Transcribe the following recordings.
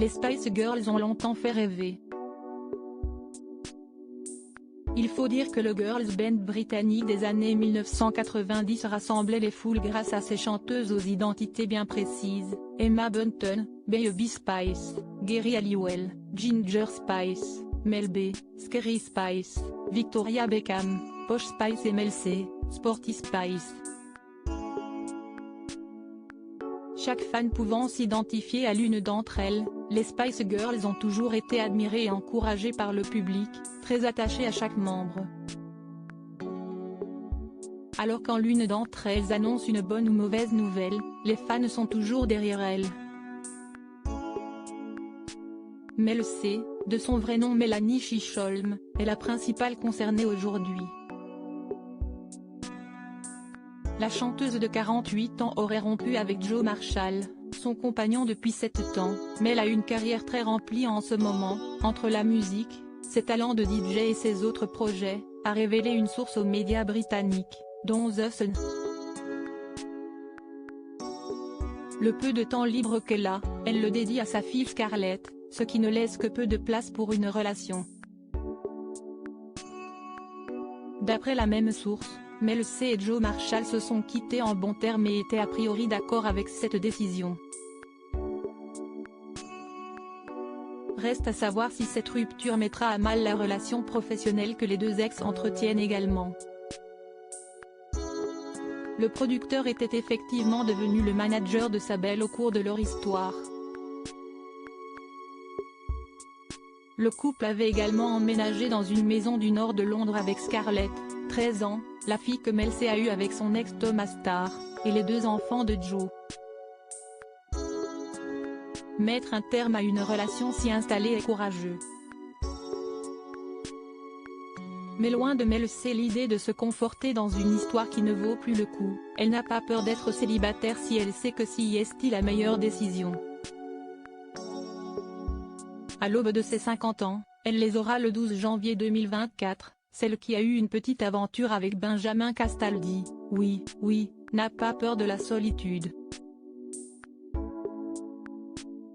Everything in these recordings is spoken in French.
les Spice Girls ont longtemps fait rêver. Il faut dire que le girls band britannique des années 1990 rassemblait les foules grâce à ses chanteuses aux identités bien précises, Emma Bunton, Baby Spice, Geri Halliwell, Ginger Spice, Mel B, Scary Spice, Victoria Beckham, Posh Spice et Mel C, Sporty Spice. Chaque fan pouvant s'identifier à l'une d'entre elles, les Spice Girls ont toujours été admirées et encouragées par le public, très attachées à chaque membre. Alors quand l'une d'entre elles annonce une bonne ou mauvaise nouvelle, les fans sont toujours derrière elle. Mel C, de son vrai nom Melanie Chisholm, est la principale concernée aujourd'hui. La chanteuse de 48 ans aurait rompu avec Joe Marshall, son compagnon depuis 7 ans, mais elle a une carrière très remplie en ce moment, entre la musique, ses talents de DJ et ses autres projets, a révélé une source aux médias britanniques, dont The Sun. Le peu de temps libre qu'elle a, elle le dédie à sa fille Scarlett, ce qui ne laisse que peu de place pour une relation. D'après la même source, Mel C et Joe Marshall se sont quittés en bons termes et étaient a priori d'accord avec cette décision. Reste à savoir si cette rupture mettra à mal la relation professionnelle que les deux ex entretiennent également. Le producteur était effectivement devenu le manager de sa belle au cours de leur histoire. Le couple avait également emménagé dans une maison du nord de Londres avec Scarlett, 13 ans, la fille que Mel C a eue avec son ex Thomas Starr, et les 2 enfants de Joe. Mettre un terme à une relation si installée est courageux. Mais loin de Mel C l'idée de se conforter dans une histoire qui ne vaut plus le coup, elle n'a pas peur d'être célibataire si elle sait que si est la meilleure décision. À l'aube de ses 50 ans, elle les aura le 12 janvier 2024, celle qui a eu une petite aventure avec Benjamin Castaldi, oui, n'a pas peur de la solitude.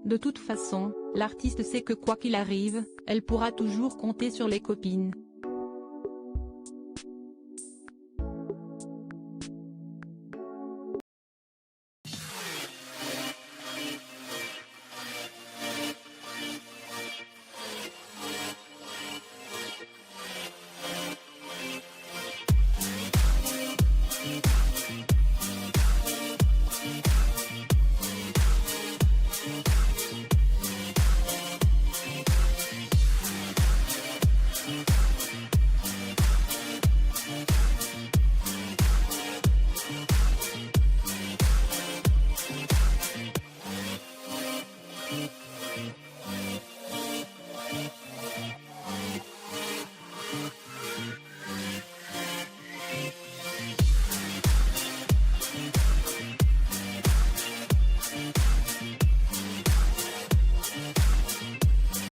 De toute façon, l'artiste sait que quoi qu'il arrive, elle pourra toujours compter sur les copines.